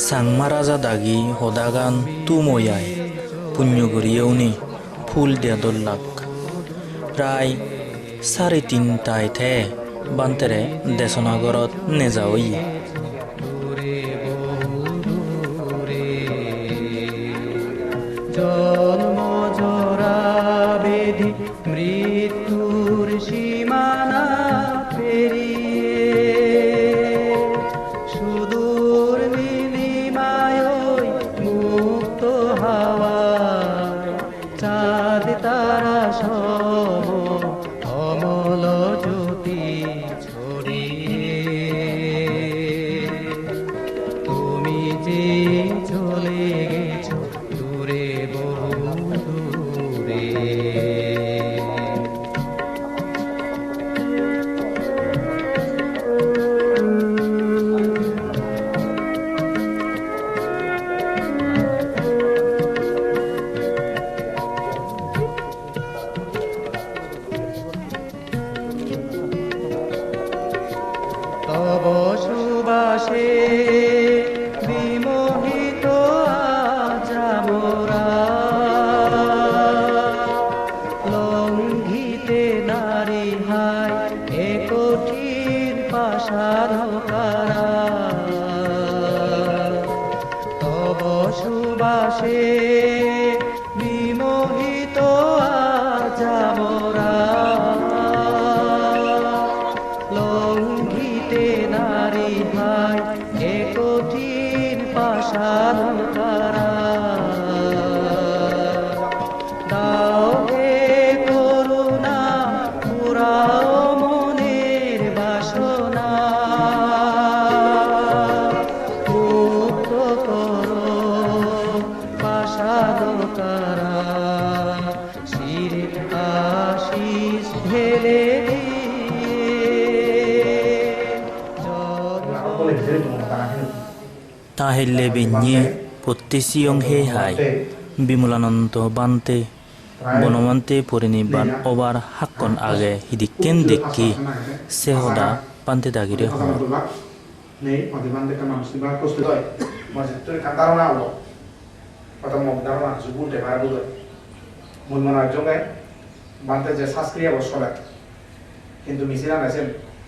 Sangmara dagi hodagan tumoyai punyuguriyauni ফুল দিয়া দোল্লাক প্রায় 3:30টায় the বান্তেরে দেশনাগরত নেজাওই জন্ম জরা বেধি মৃত্যুর সীমানা পেরিয়ে সুদূর নীলিমায় মুক্ত হাওয়ায় চাঁদ তারা সম অমল জ্যোতি ছড়িয়ে তুমি যে চলে গেছো দূরে বহু দূরে তব সুবাসে বিমোহিত আজ আমরা লঙ্ঘিতে নারী হায় এ কঠিন পাশাধকারা তব সুবাসে বিমোহিত আজ আমরা লঙ্ঘিতে নারী ভাই এ কঠিন পাশাধকারা দাও হে করুণা পুরাও মনের বাসনা মুক্ত করো পাশাধকারা শিরে আশিস ঢেলে তাহেলে বেঞ্ঞে পত্তেসিয়ং হে হাই বিমলানন্ত বান্তে বনমন্তে পরিনিবান ওবার হাক্কন আগে হিদিকেন দেখি সেহদা পান্তে দাগিরে হন nih modiban de kamam sibar kostu doy mojit to kantarona alo pata mok darona zubul te bara budo mun mona jongai bante je saskriya বসলে কিন্তু মিছিলা নাছে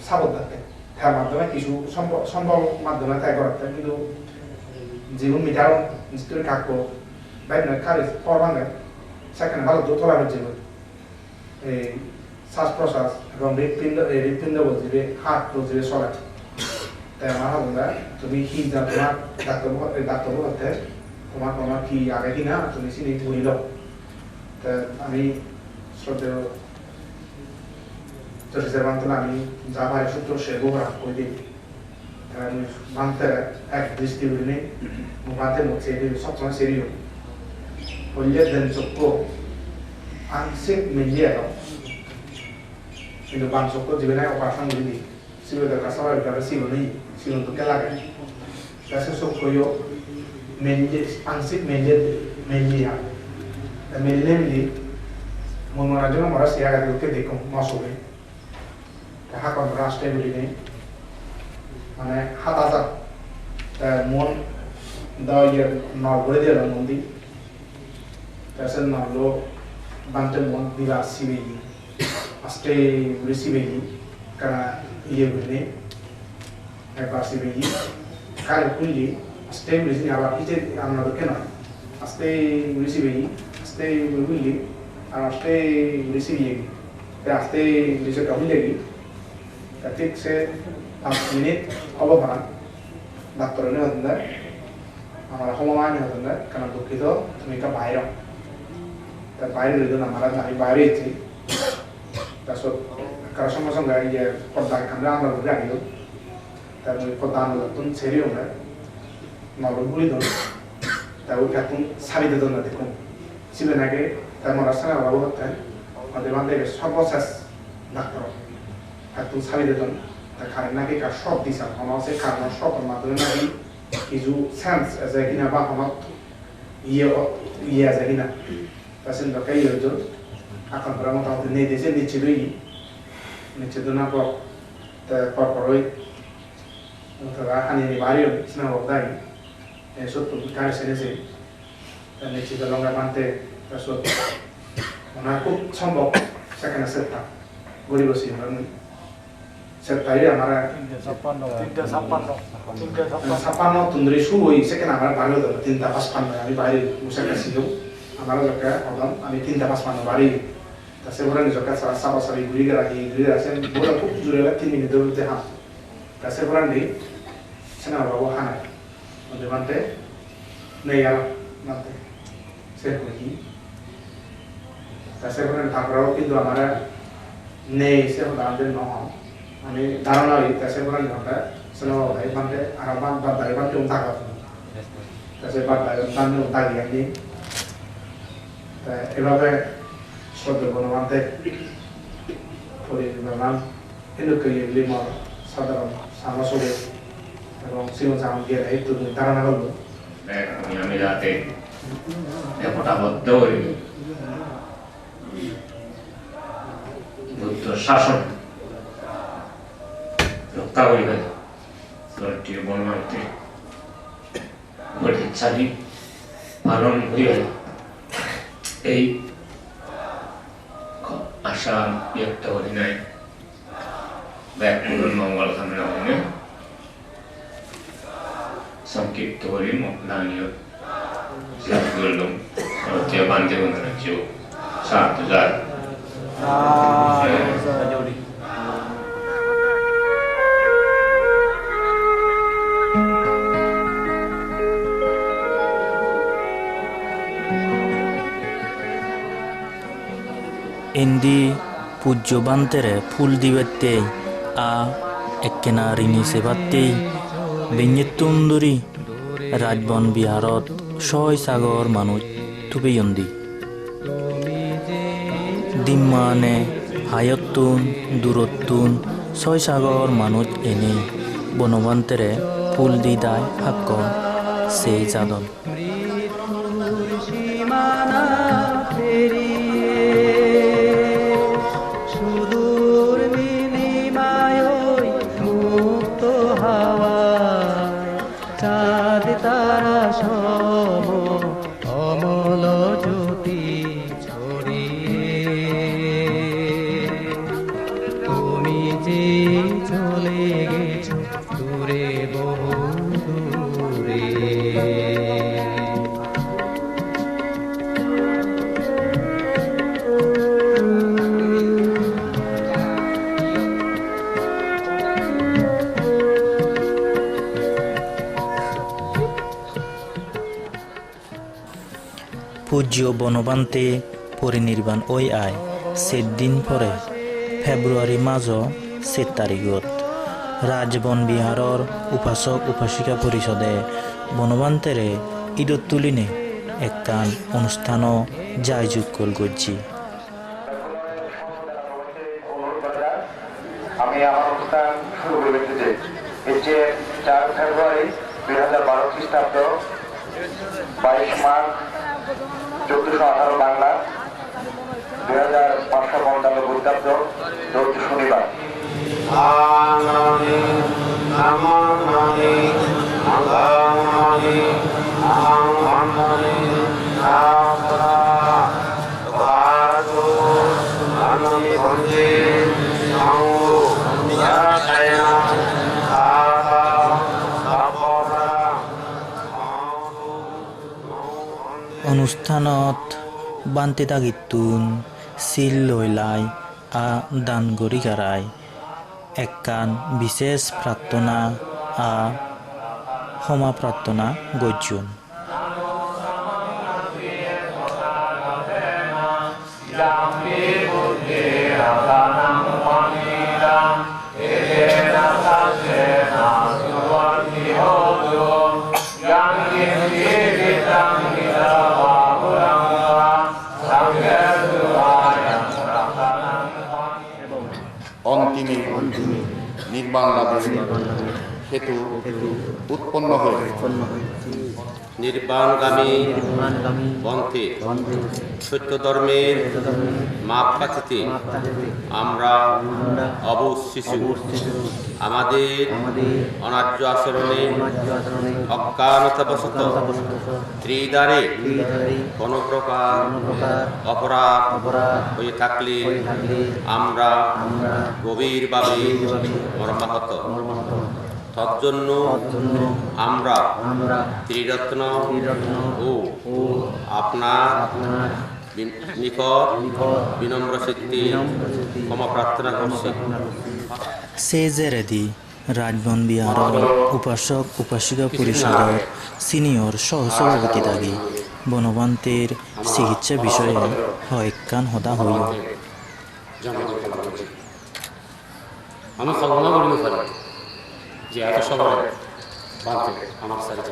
সাবত থাকে তার মাধ্যমে কিছু সম্ভব মাধ্যমে তাই করতে কিন্তু জীবন মিটার নিশ্চয় কাকো বাইরে খালি পরবাঙ্গে সেখানে ভালো দোতলা হচ্ছে এই শ্বাস প্রশ্বাস এবং হৃৎপিণ্ড বলছিবে হাত বলছিবে চলে তাই আমার বন্ধুরা তুমি কি তোমার ডাক্তার বলতে তোমার কি আগে কিনা তুমি চিনি বলিল তা আমি শ্রদ্ধেয় চরিত্রের বান্তলে আমি যা ভাই সূত্র সে গোবরা কই দিই আমি বান্তে এক দৃষ্টি উড়িনি বান্তে মুখে সবসময় সেরিও বললে দেন চক্র আংশিক মিলিয়ে দাও কিন্তু বান চক্র জীবনে অপারেশন দিদি সিবের কাছে সবাই সিব নেই সিবন তো কেলা লাগে কাছে চক্রও মেনজে আংশিক মেনজিয়া মেনলে মিলি মনমরা জন্য আমরা সিয়া গাড়ি উঠে দেখো মশবে দেখা কোন রাষ্ট্রে বলি নেই মানে হাত হাজার মন দাওয়ার নল বলে দিল মন্দি তারপর নলো বান্তে মন দিলা সিবেগি আস্তে রিসিবেগি কারণ ইয়ে বলি একবার সিবেগি কাল কুলি আস্তে রিসিবি আবার ইতে আমরা তো কেন আস্তে রিসিবেগি আস্তে বলি আর আস্তে রিসিবেগি আস্তে রিসিবে কাহিলেগি ঠিক সে 5 মিনিট অবহান ডাক্তারনে হতেন আমার সময় হতেন কারণ দুঃখিত তুমি একটা বাইরে তার বাইরে রইল আমরা আমি বাইরে এসেছি তারপর কারোর সঙ্গে সঙ্গে ইয়ে পর্দা আমরা আমরা ঘুরে আনিল তারপরে পর্দা আনলো তুমি ছেড়েও না নলব গুলি দন তা ওই এখন সারি দিত না দেখুন ছিল নাকি তার মরার সঙ্গে অভাব হতেন আমাদের বান্ধে সর্বশেষ ডাক্তার একদম সারি দিত তা খারে নাকি কার সব দিছে আমার সে খারাপ সব মাধ্যমে নাকি কিছু সেন্স আছে কিনা বা আমার ইয়ে আছে কিনা তা সে লোকাই হইতো এখন তারা মোটামুটি নিয়ে দিয়েছে নিচ্ছে তো না পরপরই তারা আনি বাড়িও cinema বলতাই suatu kali sini dan di situ longgar mante suatu mengaku sombong saya kena serta gue bersih bangun serta ini amara sapano tundri suwi saya kena amara baru tuh tinta pas pano kami bari musa kasih amara juga orang kami tinta pas pano bari tapi orang juga sama sabi guri gara saya bola tuh jujur lah tin minit dulu deh tapi orang di sana bawa hana untuk mante naya mante saya pergi tapi orang tak berapa pintu amara nih saya udah ambil noh আমি ধারণা ইতিহাসে বলেন আমরা সেনো ভাইবান্তে আরাবান বা ভাইবান্তে উন্তা কথা তাসে বা ভাইবান্তে উন্তা গিয়ে তা এভাবে শব্দ বনবান্তে পরিমাণ এনুকে লিমর সাধারণ সামসবে এবং সিও জাম গিয়ে এই তো ধারণা হলো আমি রাতে একটা বদ্ধই বুদ্ধ শাসন রক্ষা করিবে দলটির বনমান্তে ইচ্ছাদি পালন করিবে এই আশা ব্যক্ত করি নাই ব্যাকুল মঙ্গল কামনা করে সংক্ষিপ্ত করি দানীয় সাতগুলো ভারতীয় বান্ধে বন্ধুরাজ্য 7,000 Indi pujo bantere full divette a ekkena rini sebatte benyetunduri rajbon biharot shoy sagor manuj tubeyondi dimmane hayottun durottun shoy sagor manuj ene bonobantere full didai hakkon sei jadon সীমানা পেরিয়ে সুদূর নীলিমায় মুক্ত হাওয়ায় চাঁদ তারা সম অমল জ্যোতি ছড়িয়ে তুমি যে চলে গেছো দূরে বহু দূরে পূজ্য বনবান্তে পরিনির্বাণ ওই আয় সেদিন পরে ফেব্রুয়ারি মাজ 7 তারিখত রাজবন বিহারর উপাসক উপাসিকা পরিষদে বনবান্তেরে ঈদত তুলিনে একখান অনুষ্ঠানও জায়যোগ কল করছি আমি আমার অনুষ্ঠান শুরু করে দিতে হচ্ছে 4 ফেব্রুয়ারি 2012 খ্রিস্টাব্দ 22 মার্চ 1418 বাংলা 2555 বৈদ্যাব্দ 14 শনিবার অনুষ্ঠানত বান্তে তাগিতুন সিল লইলাই আ দান গরি গারাই একখান বিশেষ প্রার্থনা আ ক্ষমা প্রার্থনা গজ্জুন অন্তিমে নির্বাণ লাভের হেতু উৎপন্ন হয়ে নির্বাণগামী পন্থে সত্য ধর্মের মাপ কাঠিতে আমরা অবুঝ শিশু আমাদের অনার্য আচরণে অজ্ঞানতাবশত ত্রিদ্বারে কোনো প্রকার অপরাধ হয়ে থাকলে আমরা গভীরভাবে মর্মাহত। তজ্জন্য আমরা ত্রিরত্ন ও আপনার নিকট বিনম্র সত্যি ক্ষমা প্রার্থনা করছি। সেজেরেদি রাজবন বিহারর উপাসক উপাসিকা পরিষদর সিনিয়র সহসভাপতি থাকি বনবান্তের চিকিৎসা বিষয়ে হয়কান হতা হইল। আমি কল্পনা করি না যে এত সবাই বাঁধতে আমার সাথে,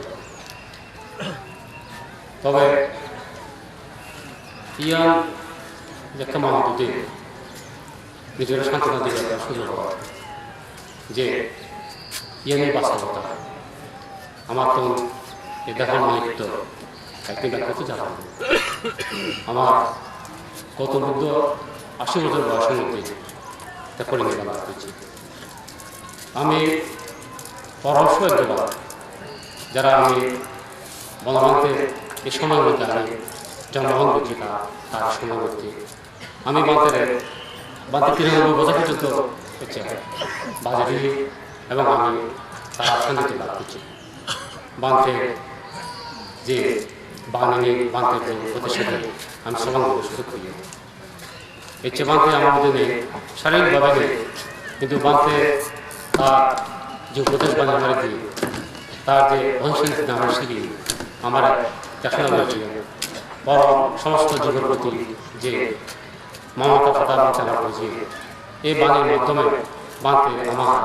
তবে ইয়ান একটা মানুষ দুটি নিজের শান্তিটা দিকে একটা সুযোগ হওয়া যে ইয়ানের বাস্তবতা আমার তো এ দেখার মালিক একদিন দেখা তো যাবে। আমার গৌতম বুদ্ধ 80 বছর বয়সের মধ্যে তা পরিনির্বাণ করছি। আমি পরামর্শ একবার যারা আমি বনবান্তের এই সময়ের মধ্যে আমি জন্মগ্রহণ করছি তার সময় মধ্যে আমি বান্তে 93 বছর পর্যন্ত হচ্ছে বাজারে এবং আমি তার শান্তিতে লাভ করছি। বান্তে যে বাঙালি বান্তের যে প্রতিষ্ঠানে আমি সমাঙ্গ সুযোগ করি এর চেয়ে বান্তে আমার মধ্যে নেই, শারীরিকভাবে নেই, কিন্তু বান্তে তার যে উপদেশ বাণী আমার দিয়ে তার যে অহিংসা আমার শিখি আমার দেখানো হয়েছিল বড় সমস্ত জীবের প্রতি যে মমতা কথা আমি চালা করেছি এই বাণীর মাধ্যমে বাঁধতে আমার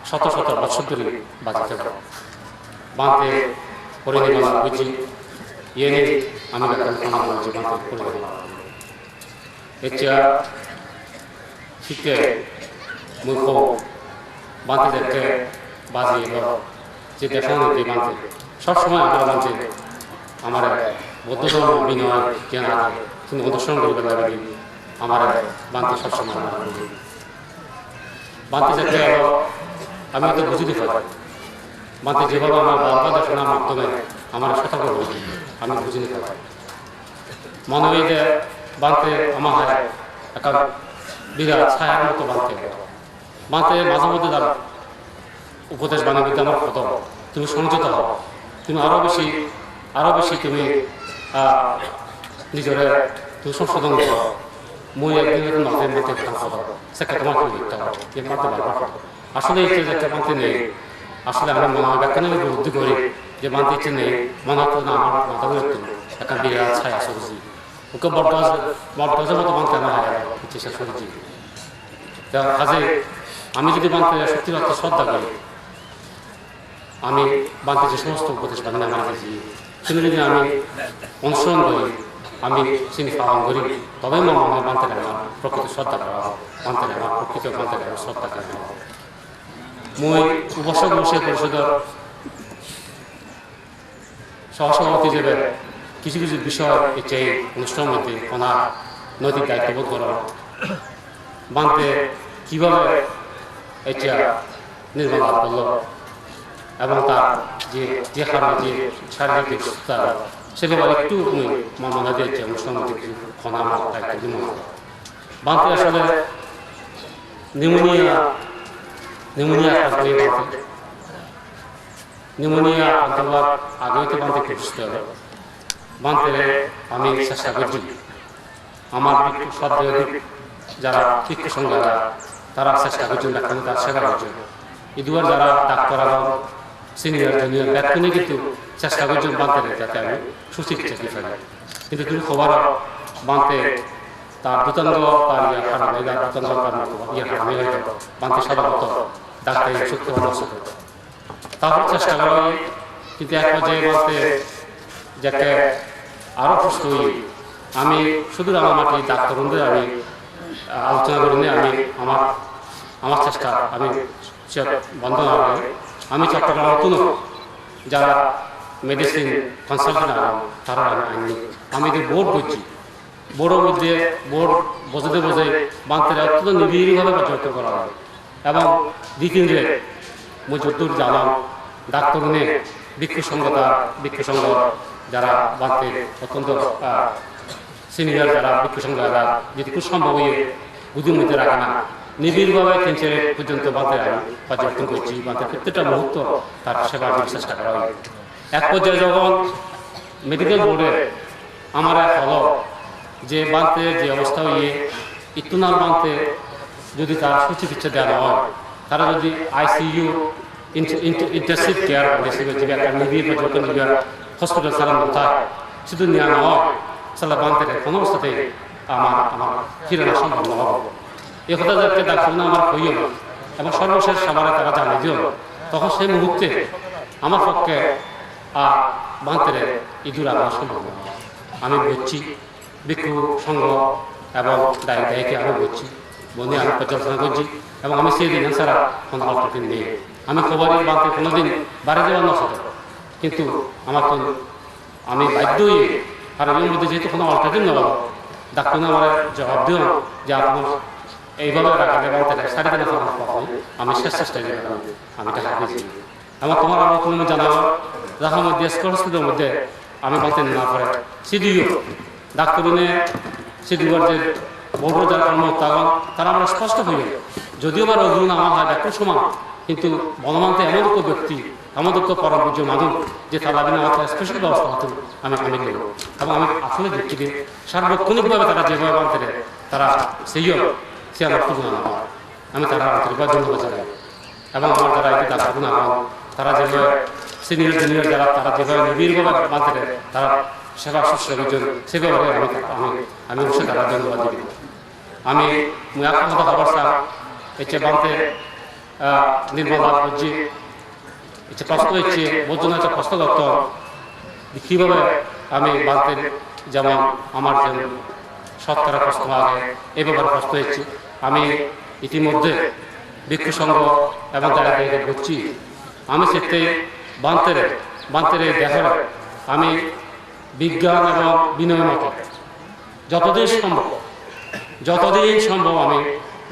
শত শত বছর ধরে বাঁচতে পারে বাঁধতে পরিনির্বাণ বুঝি ইয়ে নিয়ে আমি ব্যাখ্যা বলছি বাঁধতে পরিনির্বাণ এর চেয়ে শিখতে মূর্খ বাঁধতে দেখতে বাজিয়ে যে দেখানো যে বাঁধতে সবসময় আমরা বাঁধতে আমার বৌদ্ধ ধর্ম বিনয় জ্ঞান আছে কিন্তু অনুসরণ করবে লাগে আমার বাঁধতে সবসময় আমরা বাঁধতে দেখতে আমি তো বুঝে দিতে পারি বাঁধতে যেভাবে আমার বাবা দেখানোর মাধ্যমে আমার সতর্ক হয়েছে আমি বুঝে নিতে পারি মনে হয় যে বাঁধতে আমার একটা বিরাট ছায়ার মতো বাঁধতে বাঁধতে মাঝে মধ্যে তার উপদেশ বাণী বিদ্যা আমার কত তুমি সংযত হও তুমি আরও বেশি তুমি নিজের তুমি সংশোধন করো মই একদিন মাঝে মাঝে সেটা তোমার কি লিখতে হবে এ মাঝে বারবার আসলে এই যে বাঁধতে নেই আসলে আমি মনে হয় ব্যাখ্যা নিয়ে বুদ্ধি করি যে বাঁধতে ইচ্ছে নেই মনে হতো না আমার মাথা মতো একটা বিরাট ছায়া সবজি ওকে বটগাছের মতো বাঁধতে না হয় চেষ্টা সবজি কাজে আমি যদি বাঁধতে সত্যি বাঁধতে শ্রদ্ধা করি আমি বাঁধতে যে সমস্ত উপদেশ বাঁধে আমার কাছে সেগুলো যদি আমি অনুসরণ করি আমি চিনি পালন করি তবে আমার মনে হয় বাঁধতে আমার প্রকৃত শ্রদ্ধা করা বাঁধতে আমার প্রকৃত বাঁধতে শ্রদ্ধা করা মই উপাসক পরিষদের সহসভাপতি হিসেবে কিছু কিছু বিষয় এই অনুষ্ঠানের মধ্যে ওনার নৈতিক দায়িত্ববোধ করা বাঁধতে কীভাবে এটা নির্মাণ লাভ করল এবং তার যে কারণে যে শারীরিক সুস্থতা সেগুলো একটু মনে দিয়েছে অনুষ্ঠানের মধ্যে কিছু ক্ষণা আমার দায়িত্ব বাঁধতে আসলে নিউমোনিয়া আক্রান্ত আগেও তো বাঁধতে খুব সুস্থ হবে বাঁধতে আমি চেষ্টা করছি আমার যারা শিক্ষক সঙ্গে তারা চেষ্টা করছেন ডাক্তার তার সেবা করছেন এই দুবার যারা ডাক্তার এবং সিনিয়র জুনিয়র ব্যক্তি কিন্তু চেষ্টা করছেন বাঁধতে যাতে আমি সুচিকিৎসা দিতে পারি কিন্তু তুমি খবর বাঁধতে তার দুতাঙ্গ তার কারণে দুতাঙ্গ কারণে আমি হয়তো বাঁধতে সাধারণত ডাক্তারি শক্তি পরামর্শ করত তারপর চেষ্টা করা হয় কিন্তু এক পর্যায়ে বাঁধতে যাতে আরও সুস্থ হই আমি শুধু রাঙামাটি ডাক্তার বন্ধুদের আমি আলোচনা করি আমি আমার চেষ্টা আমি বন্ধ না হবে আমি চট্টগ্রাম কোনো যারা মেডিসিন কনসালটেন্ট তারা আইনি আমি যে বোর্ড করছি বোর্ডের মধ্যে বোর্ড বজাতে বসে বাঁধতে অত্যন্ত নিবিড়ভাবে পর্যবেক্ষণ করা হয় এবং দ্বিতীয় মই যদ্দূর জানাম ডাক্তার নিয়ে বৃক্ষ সংঘ যারা বাঁধতে অত্যন্ত সিনিয়র যারা বৃক্ষ সংঘ যারা যেটুকু সম্ভব হয়ে বুদ্ধির মধ্যে রাখে না নিবিড়ভাবে 3 পর্যন্ত বাঁধতে পর্যবেক্ষণ করছি বাঁধতে প্রত্যেকটা মুহূর্ত তার সেবার চেষ্টা করা হয় এক পর্যায়ে যখন মেডিকেল বোর্ডে আমার এক হলো যে বাঁধতে যে অবস্থা হয়ে ইতুনার বাঁধতে যদি তার সুচিকিৎসা দেওয়া হয় তারা যদি আইসিইউ ইন্টেনসিভ কেয়ার রেসিভে যে একটা নিবিড় পর্যটন যে হসপিটাল চালানো হয় শুধু নেওয়া না হয় সালা বাঁধতে কোনো অবস্থাতে আমার ফিরে আসা সম্ভব না হবে এ কথা যাতে ডাক্তার না আমার হইও না এবং সর্বশেষ আমার তারা জানিয়ে দিও তখন সেই মুহূর্তে আমার পক্ষে বাঁধতে ইঁদুর আনা সম্ভব না আমি বুঝছি ভিক্ষু সংঘ এবং দায়িত্বে আমি বুঝছি বন্ধু আমি পর্যালোচনা করছি এবং আমি সেই দিন ছাড়া কোনো অল্পদিন নেই আমি খবরই বাঁধতে কোনোদিন বাড়ি যাওয়ার নষ্ট কিন্তু আমার তো আমি বাধ্য হয়ে আর এর মধ্যে যেহেতু কোনো অল্পদিন নেব ডাক্তার আমার জবাব দিও যে আপনার এইভাবে রাখালে বাঁধতে সাড়ে আমি শেষ চেষ্টায় আমি টাকা দিয়েছি আমার তোমার আমার কোনো জানাবো যাহা মধ্যে স্কলারশিপের মধ্যে আমি বাঁধতে না পড়ে সিডিও ডাক্তার সিডিওর যে বড় যারা কর্মকর্তাগণ তারা আমরা স্পষ্ট হয়ে যদিও বা রোগী না আমার হয় ডাক্তার সমান কিন্তু বনমান্তে এমন কোনো ব্যক্তি আমাদের তো পরমপূজ্য মানুষ যে তারা বিনা আমাকে স্পেশাল ব্যবস্থা হতো আমি নেব এবং আমি আসলে দেখছি যে সার্বক্ষণিকভাবে তারা যেভাবে বাঁধতে তারা সেইও সে আমার খুব না আমি তারা আন্তরিকভাবে ধন্যবাদ জানাই এবং আমার যারা এটি ডাক্তার না তারা যেভাবে সিনিয়র জুনিয়র যারা তারা যেভাবে নিবিড়ভাবে বাঁধতে তারা সেবা শুশ্রূষা সেভাবে আমি অবশ্যই তারা ধন্যবাদ দিই আমি একটা কথা খবর চাই এতে বাঁধতে নির্মল লাভ করছি এতে কষ্ট হচ্ছে বোঝানো হচ্ছে কষ্ট করত কীভাবে আমি বাঁধতে যেমন আমার যে শতকরা কষ্ট আগে এ ব্যাপারে কষ্ট হচ্ছে আমি ইতিমধ্যে ভিক্ষু সংঘ এবং দায়িত্বে বুঝছি আমি সেতে বাঁধতে দেখার আমি বিজ্ঞান এবং বিনয় মতো যতদিন সম্ভব আমি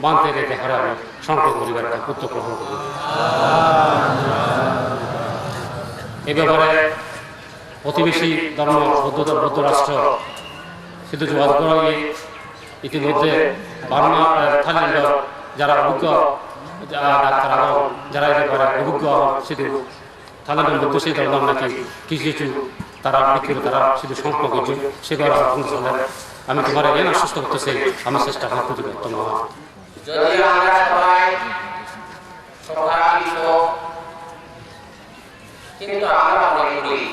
বাঁধতে দেখার আমি সংকল্প পরিবারটা উদ্যোগ গ্রহণ করি এ ব্যাপারে প্রতিবেশী ধর্ম বৌদ্ধ রাষ্ট্র শুধু যোগাযোগ করা ইতিমধ্যে বার্মা থাইল্যান্ডের যারা অভিজ্ঞ ডাক্তার যারা এ ব্যাপারে অভিজ্ঞ শুধু থাইল্যান্ডের মধ্যে সেই ধরনের নাকি কিছু তারা বিক্রি তারা শুধু সম্পর্ক সেগুলো আমি তোমার এন আশ্বস্ত করতেছি আমি চেষ্টা করতে ধন্যবাদ যদি আমরা সবাই সভাপিত কিন্তু আমরা মনে করি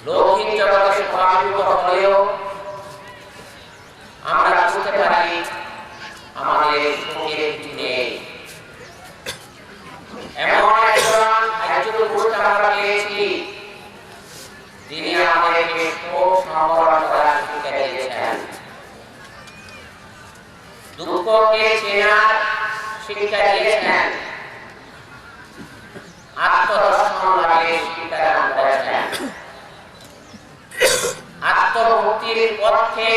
লৌকিক জগতে সভাপিত হলেও আমরা বুঝতে পারি আমাদের সুখের কিছু নেই এমন একজন পুরুষ আমরা পেয়েছি যিনি আমাদেরকে সুখ সম্বরণ করার শিক্ষা দিয়েছেন দুঃখকে চেনার শিক্ষা দিয়েছেন আত্মদর্শন লাভের শিক্ষা দান করেছেন আত্মমুক্তির পথে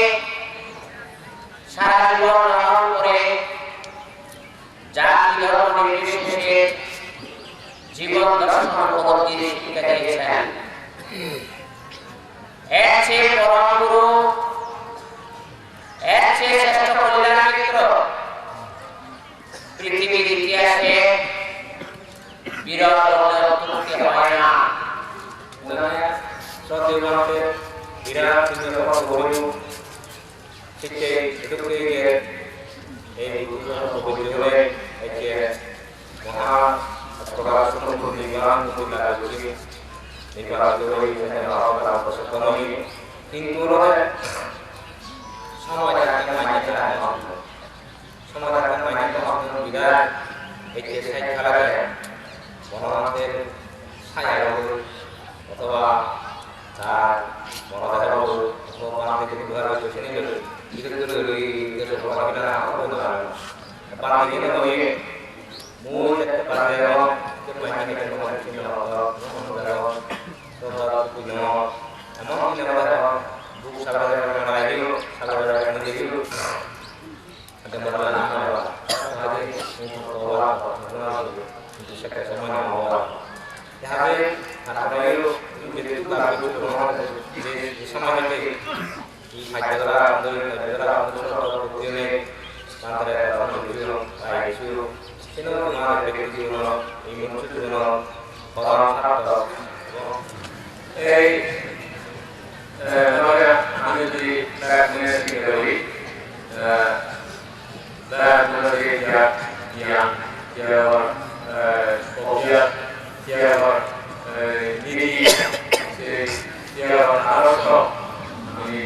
সারা জীবন লালন করে জাতি ধর্ম নির্বিশেষে জীবন দর্শন পদ্ধতির শিক্ষা দিয়েছেন এর চেয়ে পরম গুরু এর চেয়ে শ্রেষ্ঠ কল্যাণ মিত্র পৃথিবীর ইতিহাসে বিরল অত্যুক্তি হয় না সত্যি বিরাট গরিব শিখতে এটুকুই এই পবিত্রে একে মহা প্রকাশন নির্মাণ করতে কিন্তু সমাজের বিধায় এতে খেলাতে বনমান্তের ছায়া অথবা তার বনদায় অথবা মূল সামনে হেঁটে তোমার চিন্তা ভাবনা এমন দিন আমরা বুক সাগরের মারা গেল সাগরের নদী গেল ada masalah apa ada untuk tolak untuk sekat semuanya orang ya ada apa itu jadi itu kan itu di sama ini di hajaran untuk sesuatu ini antara orang itu baik itu sini mana begitu ini itu orang satu saya ini di daerah sini dan menjadi yang objek ini harus ini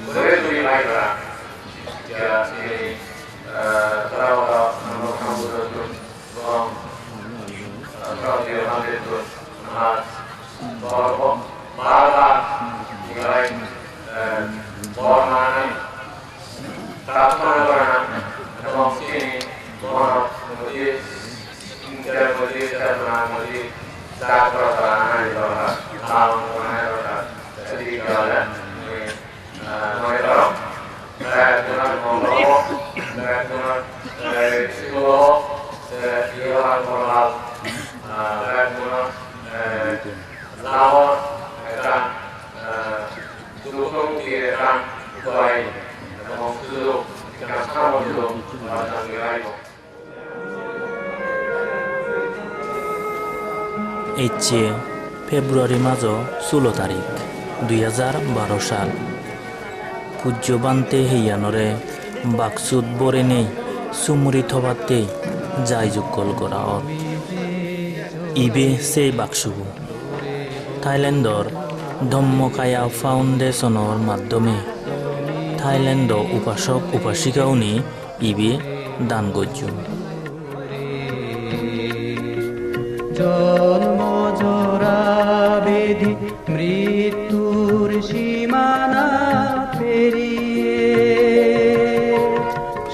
boleh lebih baik lah ya ini kalau kamu itu kalau dia nanti itu bahwa malah mulai mana orang mungkin orang mungkin tidak mungkin tidak pernah mungkin tak pernah di bawah tahun mana sedikit jalan mereka mereka ngomong mereka sekolah dia moral mereka lawan mereka dukung mereka baik maksud এইচে ফেব্রুয়ারি মাঝ 16 তারিখ 2012 সাল পূজ্য বান্তে হেয়ানরে বাকসুদ বরে নেই সুমুরি থবাতে যাই যোগল করা ইবে সেই বাকসুবু থাইল্যান্ডর ধম্মকায়া ফাউন্ডেশনের মাধ্যমে থাইল্যান্ড উপাসক উপাসিকাউনি ইবে দান গজ্জুন জন্ম জরা বেধি মৃত্যুর সীমানা পেরিয়ে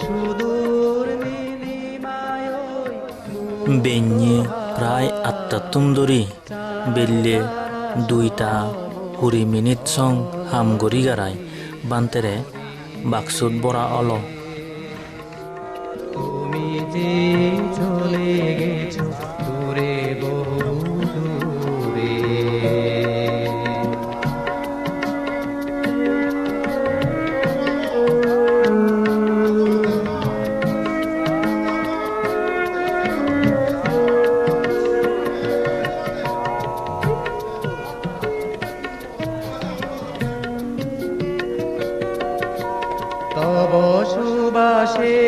সুদূর নীলিমায় বেঞ্ঞে প্রায় ৮ ধরি বেললে 2টা 20 মিনিট সং হামগরি গারায় বান্তেরে বাক্সুত বরা অল তুমি যে চলে গেছো দূরে বহু দূরে তব সুবাসে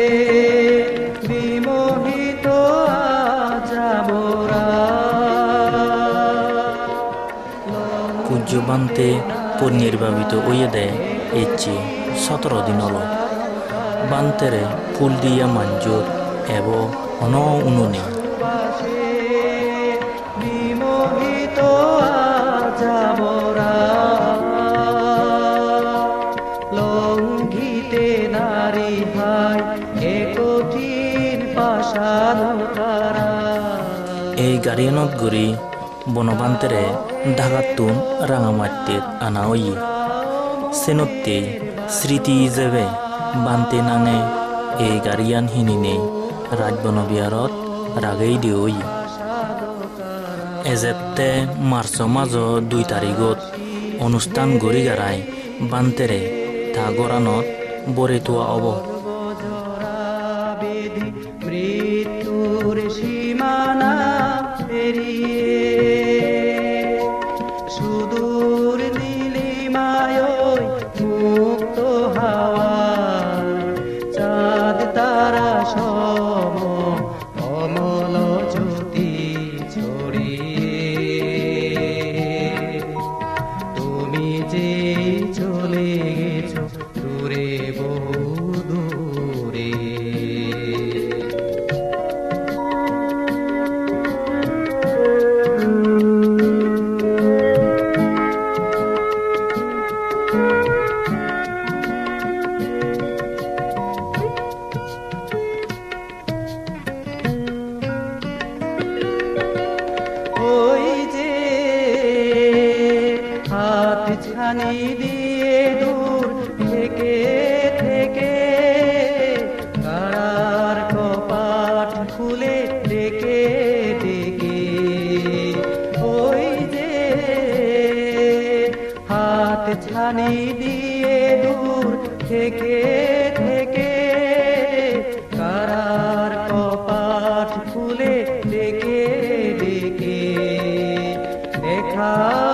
বিমোহিত যাবরা পূজ্য বান্তে পরিনির্বাবিত ওয়ে দেয় এচে 17 দিন হল বান্তেরে ফুল দিয়া মঞ্জুর এবং অন উনুনে বিমোহিত যাবরা লঙ্ঘিতে নারী ভাই এ কঠিন পাশাল কারা এই গাড়িয়ানত গুড়ি বনবান্তেরে ঢাকাতুন রাঙামাটির আনা ওই সেনতে স্মৃতি হিসেবে বান্তে নাঙে এই গাড়িয়ান হিনিনে রাজবনবিহারত রাগেই দিয়ে ওই এজেপ্তে মার্চ মাঝ 2 তারিখত অনুষ্ঠান গড়ি গাড়াই বান্তেরে তা গড়ানত বরে তোয়া অব মৃত্যুর সীমানা পেরিয়ে সুদূর নীলিমায় মুক্ত হাওয়া চাঁদ তারা সম অমল জ্যোতি ছড়িয়ে তুমি যে চলে গেছো দূরে বহু দূরে দিয়ে দূর থেকে থেকে কারার কপাট খুলে ডেকে ডেকে ওই যে হাত ছানি দিয়ে দূর থেকে থেকে কারার কপাট খুলে ডেকে ডেকে দেখা